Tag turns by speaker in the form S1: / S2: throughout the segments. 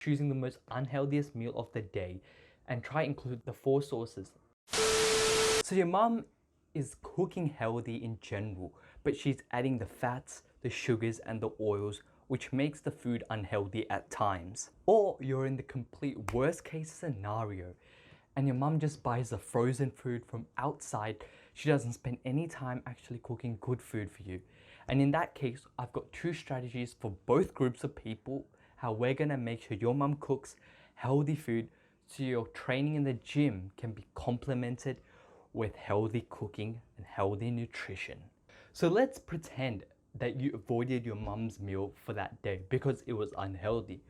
S1: choosing the most unhealthiest meal of the day and try include the 4 sources. So your mom is cooking healthy in general, but she's adding the fats, the sugars and the oils, which makes the food unhealthy at times. Or you're in the complete worst case scenario and your mom just buys the frozen food from outside. She doesn't spend any time actually cooking good food for you. And in that case, I've got 2 strategies for both groups of people, how we're gonna make sure your mom cooks healthy food so your training in the gym can be complemented with healthy cooking and healthy nutrition. So let's pretend that you avoided your mom's meal for that day because it was unhealthy.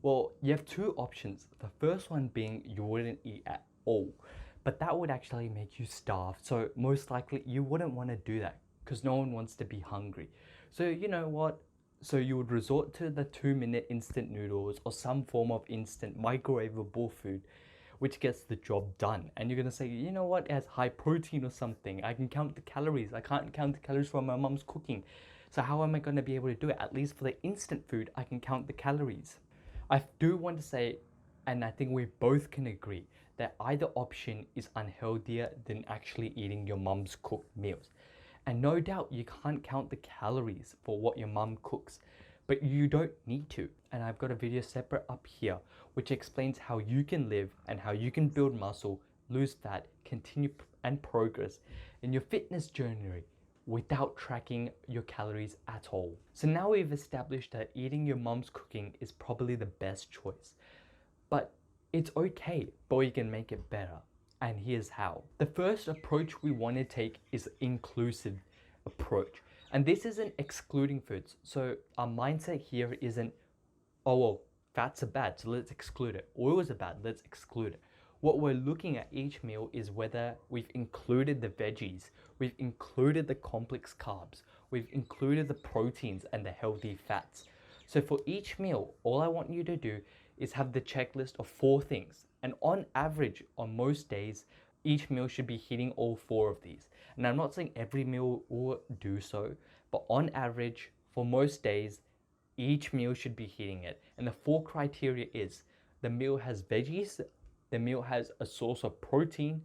S1: Well, you have 2 options. The first one being you wouldn't eat at all, but that would actually make you starve. So most likely you wouldn't want to do that because no one wants to be hungry. So you know what? So you would resort to the 2-minute instant noodles or some form of instant microwavable food which gets the job done. And you're gonna say, you know what, it has high protein or something. I can count the calories. I can't count the calories from my mom's cooking. So how am I gonna be able to do it? At least for the instant food, I can count the calories. I do want to say, and I think we both can agree, that either option is unhealthier than actually eating your mom's cooked meals. And no doubt you can't count the calories for what your mom cooks, but you don't need to. And I've got a video separate up here which explains how you can live and how you can build muscle, lose fat, continue and progress in your fitness journey without tracking your calories at all. So now we've established that eating your mom's cooking is probably the best choice, but it's okay, but you can make it better. And here's how. The first approach we want to take is inclusive approach. And this isn't excluding foods. So our mindset here isn't, oh well, fats are bad, so let's exclude it. Oils are bad, let's exclude it. What we're looking at each meal is whether we've included the veggies, we've included the complex carbs, we've included the proteins and the healthy fats. So for each meal, all I want you to do is have the checklist of 4 things. And on average, on most days, each meal should be hitting all 4 of these. And I'm not saying every meal will do so, but on average, for most days, each meal should be hitting it. And the 4 criteria is the meal has veggies, the meal has a source of protein.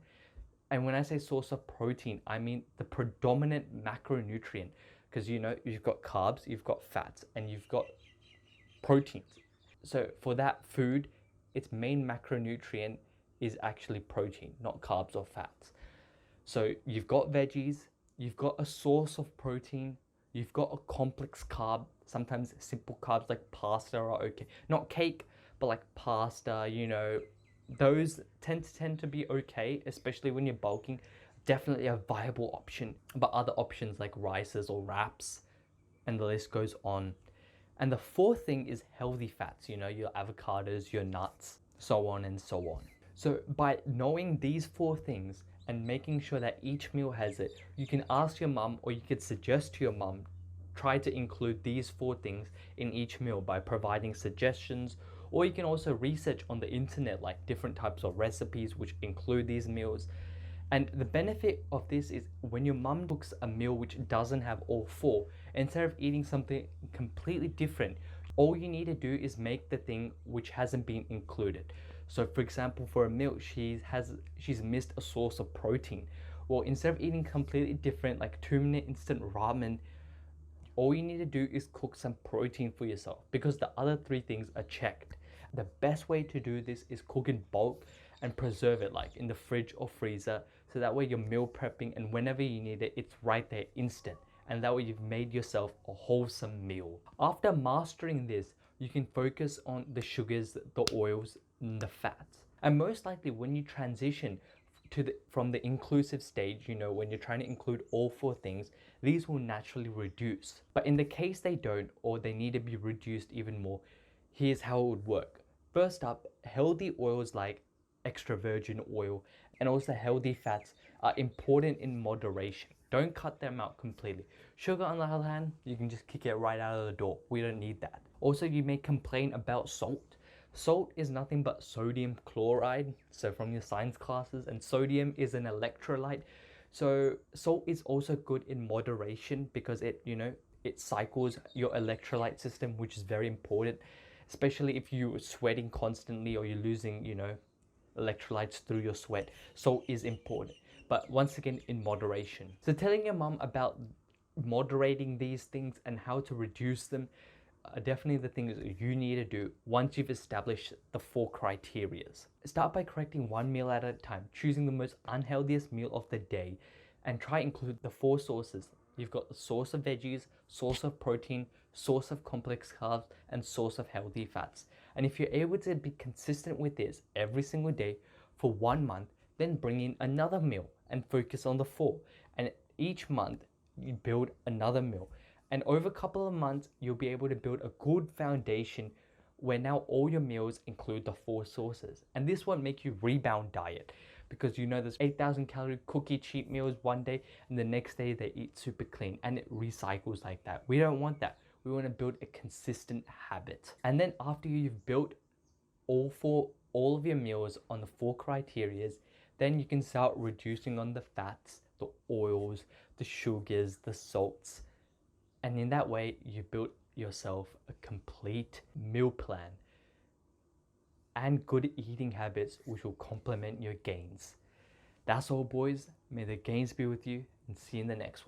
S1: And when I say source of protein, I mean the predominant macronutrient, because you know, you've got carbs, you've got fats, and you've got proteins. So for that food, its main macronutrient is actually protein, not carbs or fats. So you've got veggies, you've got a source of protein, you've got a complex carb. Sometimes simple carbs like pasta are okay. Not cake, but like pasta, you know, those tend to be okay, especially when you're bulking. Definitely a viable option, but other options like rices or wraps, and the list goes on. And the 4th thing is healthy fats, you know, your avocados, your nuts, so on and so on. So by knowing these 4 things and making sure that each meal has it, you can ask your mum, or you could suggest to your mum, try to include these 4 things in each meal by providing suggestions. Or you can also research on the internet like different types of recipes which include these meals. And the benefit of this is when your mum cooks a meal which doesn't have all 4, instead of eating something completely different, all you need to do is make the thing which hasn't been included. So for example, for a meal, she's missed a source of protein. Well, instead of eating completely different like 2-minute instant ramen, all you need to do is cook some protein for yourself because the other 3 things are checked. The best way to do this is cook in bulk and preserve it like in the fridge or freezer, so that way you're meal prepping and whenever you need it, it's right there instant. And that way you've made yourself a wholesome meal. After mastering this, you can focus on the sugars, the oils, and the fats. And most likely when you transition from the inclusive stage, you know, when you're trying to include all 4 things, these will naturally reduce. But in the case they don't, or they need to be reduced even more, here's how it would work. First up, healthy oils like extra virgin oil and also healthy fats are important in moderation. Don't cut them out completely. Sugar, on the other hand, you can just kick it right out of the door. We don't need that. Also, you may complain about salt. Salt is nothing but sodium chloride, so from your science classes, and sodium is an electrolyte. So salt is also good in moderation because it, you know, it cycles your electrolyte system, which is very important. especially if you're sweating constantly or you're losing, electrolytes through your sweat. Salt is important, but once again, in moderation. So telling your mom about moderating these things and how to reduce them are definitely the things you need to do once you've established the 4 criterias. Start by correcting one meal at a time, choosing the most unhealthiest meal of the day, and try include the 4 sources. You've got the source of veggies, source of protein, source of complex carbs, and source of healthy fats. And if you're able to be consistent with this every single day for 1 month, then bring in another meal and focus on the 4. And each month you build another meal. And over a couple of months, you'll be able to build a good foundation where now all your meals include the 4 sources. And this won't make you rebound diet, because there's 8,000 calorie cookie cheat meals one day and the next day they eat super clean, and it recycles like that. We don't want that. We want to build a consistent habit. And then after you've built all of your meals on the 4 criterias, then you can start reducing on the fats, the oils, the sugars, the salts. And in that way, you built yourself a complete meal plan and good eating habits which will complement your gains. That's all, boys. May the gains be with you, and see you in the next one.